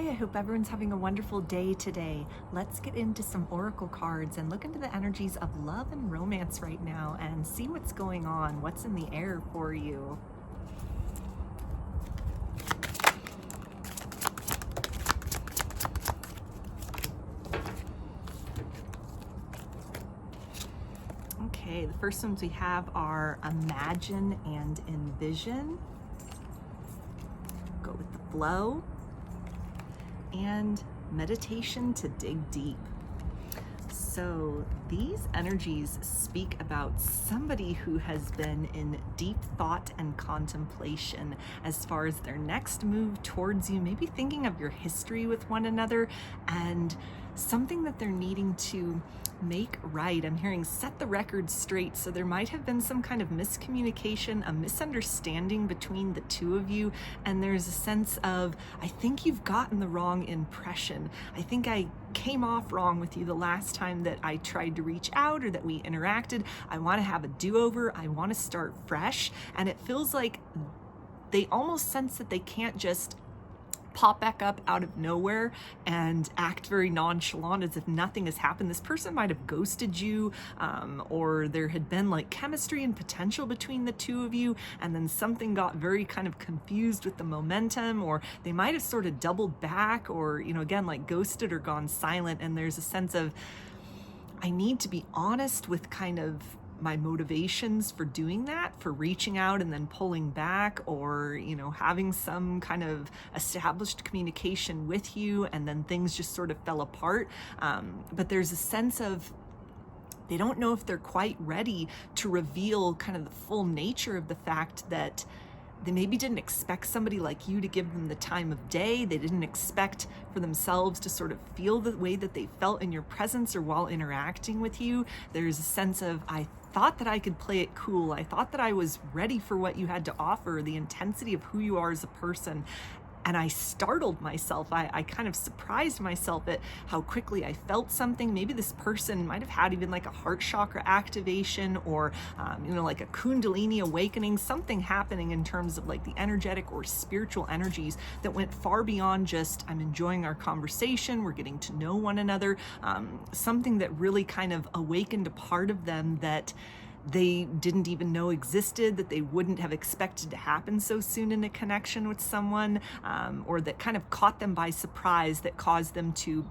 Hi, I hope everyone's having a wonderful day today. Let's get into some oracle cards and look into the energies of love and romance right now and see what's going on, what's in the air for you. Okay, the first ones we have are imagine and envision. Go with the flow. And meditation to dig deep. So these energies speak about somebody who has been in deep thought and contemplation as far as their next move towards you, maybe thinking of your history with one another and something that they're needing to make right. I'm hearing set the record straight. So there might have been some kind of miscommunication, a misunderstanding between the two of you. And there's a sense of, I think you've gotten the wrong impression. I think I came off wrong with you the last time that I tried to reach out or that we interacted. I want to have a do-over. I want to start fresh. And it feels like they almost sense that they can't just pop back up out of nowhere and act very nonchalant as if nothing has happened. This person might have ghosted you, or there had been like chemistry and potential between the two of you, and then something got very kind of confused with the momentum, or they might have sort of doubled back, or, you know, again, like ghosted or gone silent. And there's a sense of, I need to be honest with kind of my motivations for doing that, for reaching out and then pulling back, or, you know, having some kind of established communication with you and then things just sort of fell apart. But there's a sense of, they don't know if they're quite ready to reveal kind of the full nature of the fact that they maybe didn't expect somebody like you to give them the time of day. They didn't expect for themselves to sort of feel the way that they felt in your presence or while interacting with you. There's a sense of, I thought that I could play it cool. I thought that I was ready for what you had to offer, the intensity of who you are as a person. And I startled myself. I kind of surprised myself at how quickly I felt something. Maybe this person might have had even like a heart chakra activation, or, you know, like a kundaliniawakening, something happening in terms of like the energetic or spiritual energies that went far beyond just, I'm enjoying our conversation, we're getting to know one another, something that really kind of awakened a part of them that they didn't even know existed, that they wouldn't have expected to happen so soon in a connection with someone, or that kind of caught them by surprise, that caused them to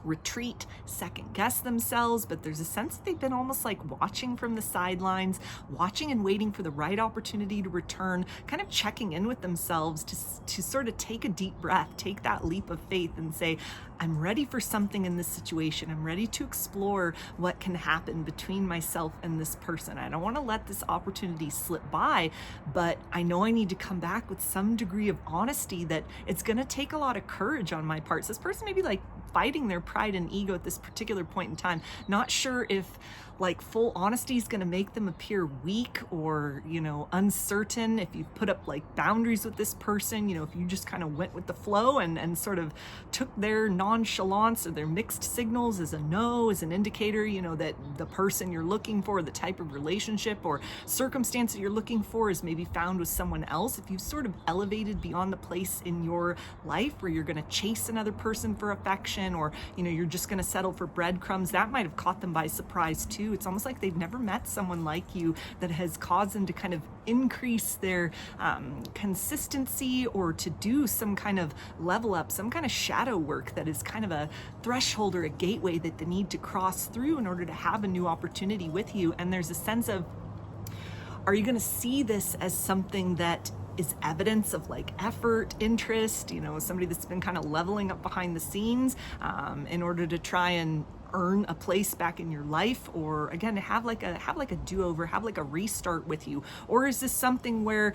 retreat, second guess themselves. But there's a sense that they've been almost like watching from the sidelines, watching and waiting for the right opportunity to return, kind of checking in with themselves to sort of take a deep breath, take that leap of faith and say, I'm ready for something in this situation. I'm ready to explore what can happen between myself and this person. I don't want to let this opportunity slip by, but I know I need to come back with some degree of honesty, that it's going to take a lot of courage on my part. So this person may be like fighting their pride and ego at this particular point in time, not sure if like full honesty is going to make them appear weak or, you know, uncertain. If you put up like boundaries with this person, you know, if you just kind of went with the flow and sort of took their nonchalance or their mixed signals as a no, as an indicator, you know, that the person you're looking for, the type of relationship or circumstance that you're looking for is maybe found with someone else. If you've sort of elevated beyond the place in your life where you're going to chase another person for affection, or, you know, you're just going to settle for breadcrumbs, that might have caught them by surprise too. It's almost like they've never met someone like you that has caused them to kind of increase their consistency, or to do some kind of level up, some kind of shadow work that is kind of a threshold or a gateway that they need to cross through in order to have a new opportunity with you. And there's a sense of, are you going to see this as something that is evidence of like effort, interest, you know, somebody that's been kind of leveling up behind the scenes in order to try and earn a place back in your life, or again, have like a do-over, have like a restart with you? Or is this something where,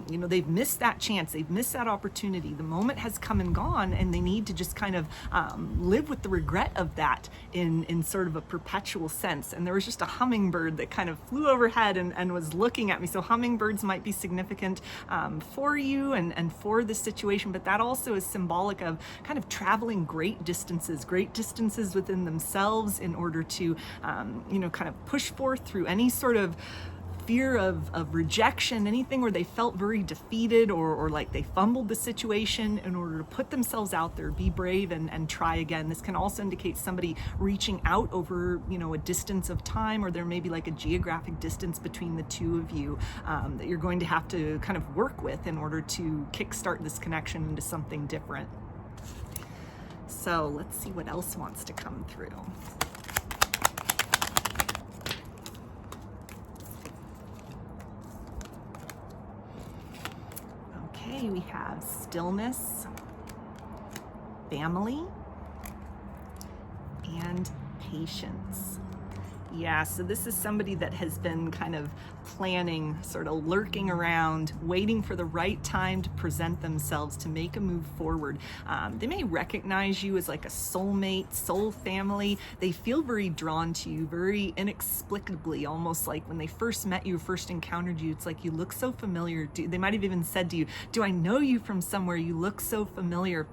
you know, they've missed that chance, they've missed that opportunity, the moment has come and gone, and they need to just kind of live with the regret of that in sort of a perpetual sense? And there was just a hummingbird that kind of flew overhead and was looking at me. So hummingbirds might be significant for you and for this situation, but that also is symbolic of kind of traveling great distances within themselves in order to, you know, kind of push forth through any sort of fear of rejection, anything where they felt very defeated or like they fumbled the situation, in order to put themselves out there, be brave and try again. This can also indicate somebody reaching out over, you know, a distance of time, or there may be like a geographic distance between the two of you that you're going to have to kind of work with in order to kickstart this connection into something different. So let's see what else wants to come through. Okay, we have stillness, family, and patience. Yeah, so this is somebody that has been kind of planning, sort of lurking around, waiting for the right time to present themselves, to make a move forward. They may recognize you as like a soulmate, soul family. They feel very drawn to you, very inexplicably, almost like when they first met you, first encountered you, it's like you look so familiar. They might have even said to you, do I know you from somewhere? You look so familiar.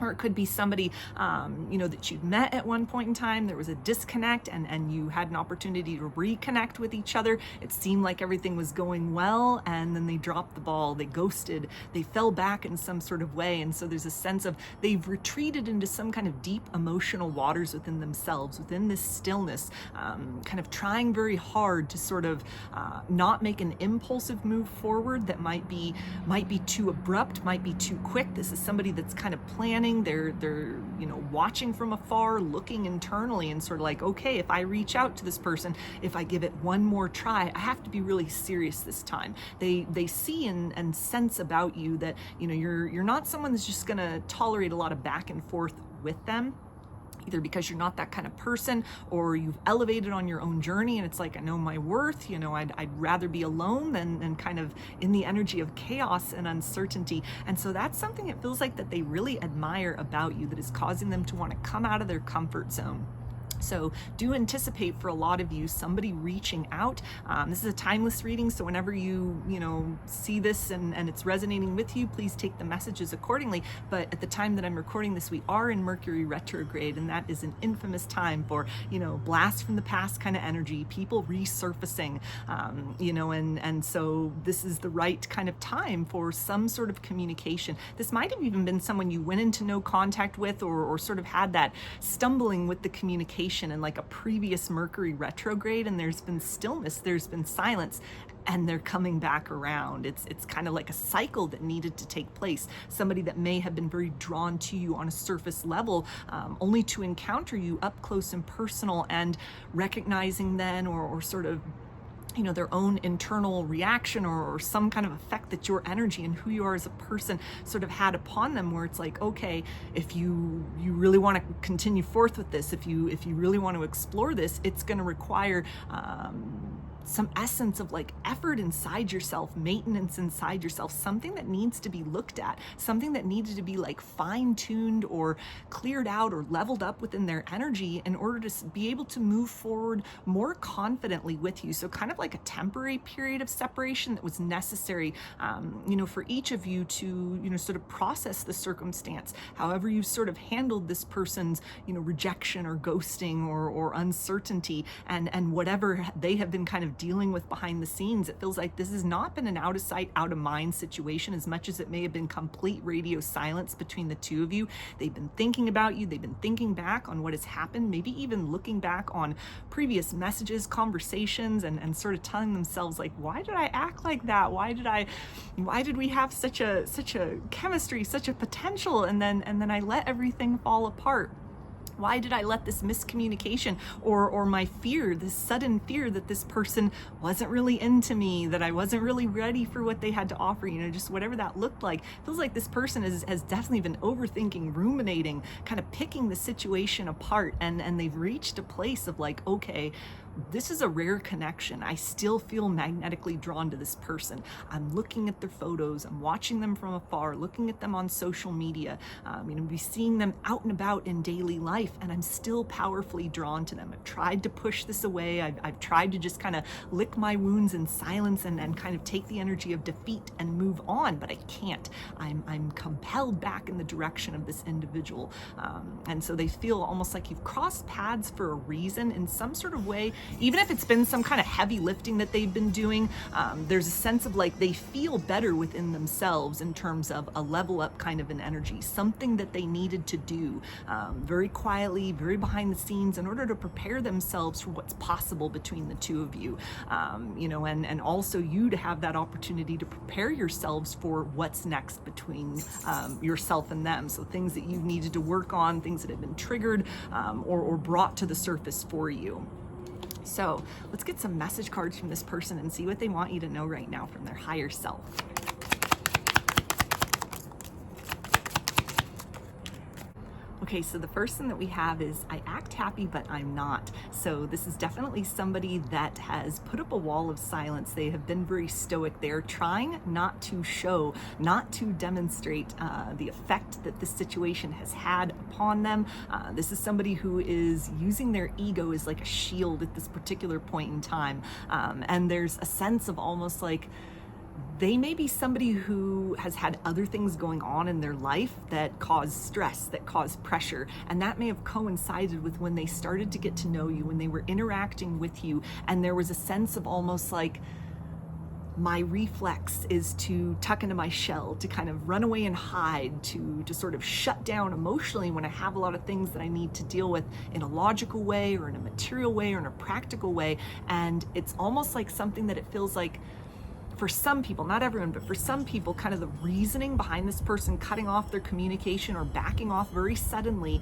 Or it could be somebody, you know, that you'd met at one point in time. There was a disconnect and you had an opportunity to reconnect with each other. It seemed like everything was going well, and then they dropped the ball, they ghosted, they fell back in some sort of way. And so there's a sense of they've retreated into some kind of deep emotional waters within themselves, within this stillness, kind of trying very hard to sort of not make an impulsive move forward that might be too abrupt, might be too quick. This is somebody that's kind of planning. They're you know, watching from afar, looking internally, and sort of like, okay, if I reach out to this person, if I give it one more try, I have to be really serious this time. They see and sense about you that, you know, you're not someone that's just going to tolerate a lot of back and forth with them, either because you're not that kind of person, or you've elevated on your own journey and it's like, I know my worth, you know, I'd rather be alone than kind of in the energy of chaos and uncertainty. And so that's something it feels like that they really admire about you, that is causing them to want to come out of their comfort zone. So do anticipate, for a lot of you, somebody reaching out. This is a timeless reading, so whenever you see this and it's resonating with you, please take the messages accordingly. But at the time that I'm recording this, we are in Mercury retrograde, and that is an infamous time for, you know, blast from the past kind of energy, people resurfacing, you know, and so this is the right kind of time for some sort of communication. This might have even been someone you went into no contact with, or sort of had that stumbling with the communication in like a previous Mercury retrograde, and there's been stillness, there's been silence, and they're coming back around. It's kind of like a cycle that needed to take place. Somebody that may have been very drawn to you on a surface level, only to encounter you up close and personal, and recognizing then, or sort of, you know, their own internal reaction or some kind of effect that your energy and who you are as a person sort of had upon them, where it's like, okay, if you really want to continue forth with this, if you really want to explore this, it's going to require some essence of like effort inside yourself, maintenance inside yourself, something that needs to be looked at, something that needed to be like fine-tuned or cleared out or leveled up within their energy in order to be able to move forward more confidently with you. So kind of like a temporary period of separation that was necessary, you know, for each of you to, you know, sort of process the circumstance, however you sort of handled this person's, you know, rejection or ghosting or uncertainty, and whatever they have been kind of dealing with behind the scenes. It feels like this has not been an out of sight, out of mind situation, as much as it may have been complete radio silence between the two of you. They've been thinking about you. They've been thinking back on what has happened, maybe even looking back on previous messages, conversations, and sort of telling themselves like, why did I act like that? Why did we have such a chemistry, such a potential, and then I let everything fall apart? Why did I let this miscommunication or my fear, this sudden fear that this person wasn't really into me, that I wasn't really ready for what they had to offer, you know, just whatever that looked like. Feels like this person has definitely been overthinking, ruminating, kind of picking the situation apart, and they've reached a place of like, okay, this is a rare connection. I still feel magnetically drawn to this person. I'm looking at their photos, I'm watching them from afar, looking at them on social media, you know, be seeing them out and about in daily life, and I'm still powerfully drawn to them. I've tried to push this away. I've tried to just kind of lick my wounds in silence and kind of take the energy of defeat and move on, but I can't. I'm compelled back in the direction of this individual. And so they feel almost like you've crossed paths for a reason in some sort of way. even if it's been some kind of heavy lifting that they've been doing, there's a sense of like they feel better within themselves in terms of a level up kind of an energy, something that they needed to do very quietly, very behind the scenes in order to prepare themselves for what's possible between the two of you, you know, and also you to have that opportunity to prepare yourselves for what's next between yourself and them. So things that you've needed to work on, things that have been triggered or brought to the surface for you. So let's get some message cards from this person and see what they want you to know right now from their higher self. Okay, so the first thing that we have is I act happy, but I'm not. So this is definitely somebody that has put up a wall of silence. They have been very stoic. They're trying not to show, not to demonstrate the effect that this situation has had upon them. This is somebody who is using their ego as like a shield at this particular point in time. And there's a sense of almost like, they may be somebody who has had other things going on in their life that cause stress, that cause pressure. And that may have coincided with when they started to get to know you, when they were interacting with you. And there was a sense of almost like, my reflex is to tuck into my shell, to kind of run away and hide, to sort of shut down emotionally when I have a lot of things that I need to deal with in a logical way or in a material way or in a practical way. And it's almost like something that it feels like, for some people, not everyone, but for some people, kind of the reasoning behind this person cutting off their communication or backing off very suddenly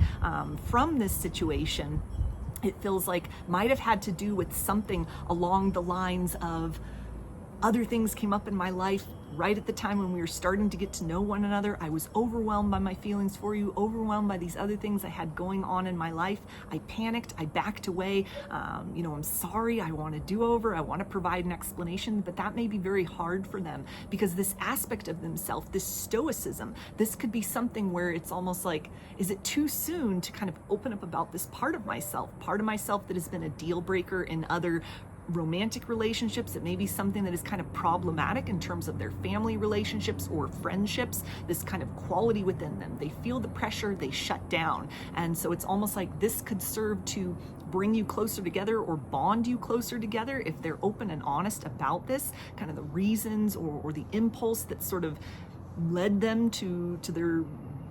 from this situation, it feels like might have had to do with something along the lines of other things came up in my life right at the time when we were starting to get to know one another. I was overwhelmed by my feelings for you, overwhelmed by these other things I had going on in my life. I panicked, I backed away. You know, I'm sorry, I want a do-over, I want to provide an explanation, but that may be very hard for them because this aspect of themselves, this stoicism, this could be something where it's almost like, is it too soon to kind of open up about this part of myself that has been a deal breaker in other romantic relationships? It may be something that is kind of problematic in terms of their family relationships or friendships, this kind of quality within them. They feel the pressure, they shut down. And so it's almost like this could serve to bring you closer together or bond you closer together if they're open and honest about this, kind of the reasons or the impulse that sort of led them to their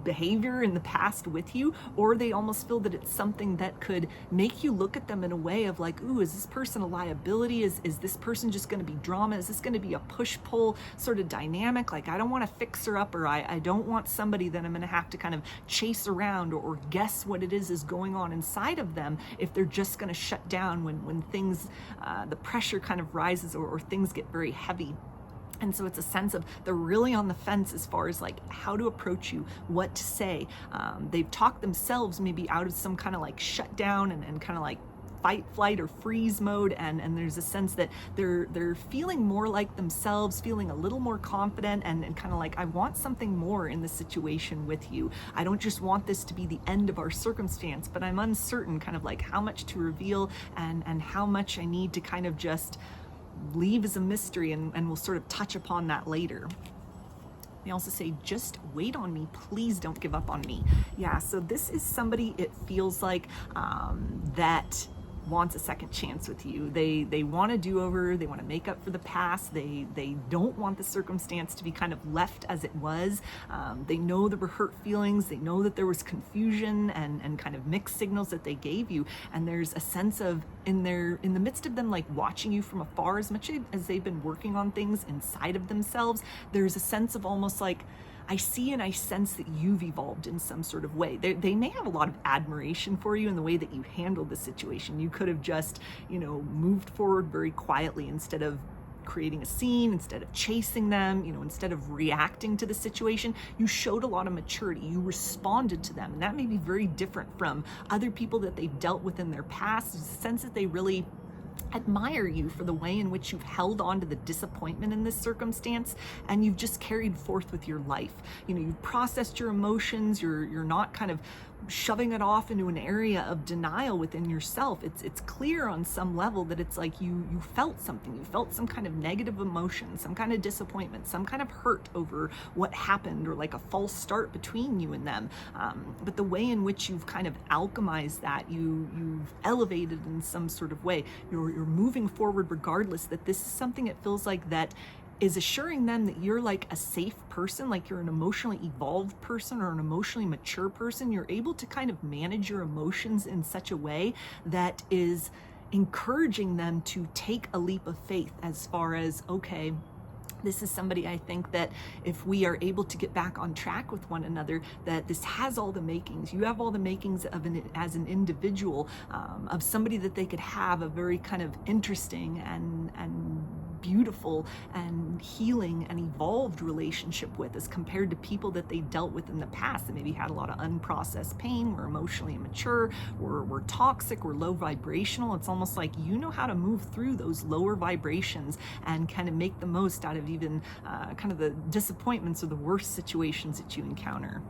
behavior in the past with you, or they almost feel that it's something that could make you look at them in a way of like, ooh, is this person a liability? Is this person just going to be drama? Is this going to be a push-pull sort of dynamic? Like, I don't want to fix her up, or I don't want somebody that I'm going to have to kind of chase around or guess what it is going on inside of them if they're just going to shut down when things, the pressure kind of rises or things get very heavy. And so it's a sense of they're really on the fence as far as like how to approach you, what to say. They've talked themselves maybe out of some kind of like shutdown and kind of like fight, flight, or freeze mode, and there's a sense that they're feeling more like themselves, feeling a little more confident, and kind of like, I want something more in the situation with you. I don't just want this to be the end of our circumstance, but I'm uncertain kind of like how much to reveal and how much I need to kind of just leave as a mystery, and we'll sort of touch upon that later. They also say, just wait on me, please don't give up on me. Yeah, so this is somebody, it feels like, that wants a second chance with you. They want to do over, they want to make up for the past, they don't want the circumstance to be kind of left as it was. They know there were hurt feelings, they know that there was confusion and kind of mixed signals that they gave you, and there's a sense of in the midst of them like watching you from afar, as much as they've been working on things inside of themselves, there's a sense of almost like, I see and I sense that you've evolved in some sort of way. They may have a lot of admiration for you in the way that you handled the situation. You could have just, moved forward very quietly instead of creating a scene, instead of chasing them, instead of reacting to the situation. You showed a lot of maturity. You responded to them. And that may be very different from other people that they've dealt with in their past. There's a sense that they really admire you for the way in which you've held on to the disappointment in this circumstance, and you've just carried forth with your life. You've processed your emotions. You're not kind of shoving it off into an area of denial within yourself. It's clear on some level that it's like you felt something. You felt some kind of negative emotion, some kind of disappointment, some kind of hurt over what happened, or like a false start between you and them. But the way in which you've kind of alchemized that, you've elevated in some sort of way. You're moving forward regardless, that this is something it feels like that is assuring them that you're like a safe person, like you're an emotionally evolved person or an emotionally mature person. You're able to kind of manage your emotions in such a way that is encouraging them to take a leap of faith, as far as, okay, this is somebody I think that if we are able to get back on track with one another, that this has all the makings. You have all the makings of as an individual, of somebody that they could have a very kind of interesting and beautiful and healing and evolved relationship with, as compared to people that they dealt with in the past that maybe had a lot of unprocessed pain, were emotionally immature, were toxic, were low vibrational. It's almost like you know how to move through those lower vibrations and kind of make the most out of even kind of the disappointments or the worst situations that you encounter.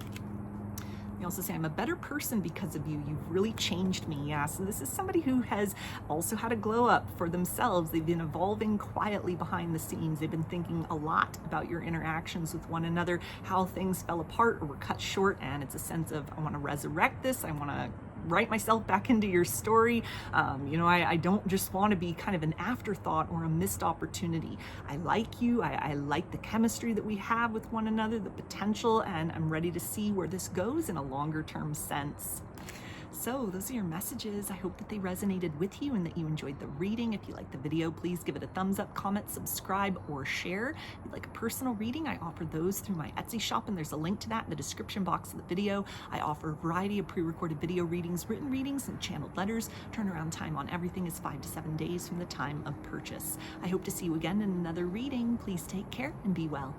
You also say, I'm a better person because of you. You've really changed me. Yeah, so this is somebody who has also had a glow up for themselves. They've been evolving quietly behind the scenes. They've been thinking a lot about your interactions with one another, how things fell apart or were cut short. And it's a sense of, I want to resurrect this. I want to write myself back into your story. I don't just want to be kind of an afterthought or a missed opportunity. I like you. I like the chemistry that we have with one another, the potential, and I'm ready to see where this goes in a longer term sense. So those are your messages. I hope that they resonated with you and that you enjoyed the reading. If you liked the video, please give it a thumbs up, comment, subscribe, or share. If you'd like a personal reading, I offer those through my Etsy shop, and there's a link to that in the description box of the video. I offer a variety of pre-recorded video readings, written readings, and channeled letters. Turnaround time on everything is 5 to 7 days from the time of purchase. I hope to see you again in another reading. Please take care and be well.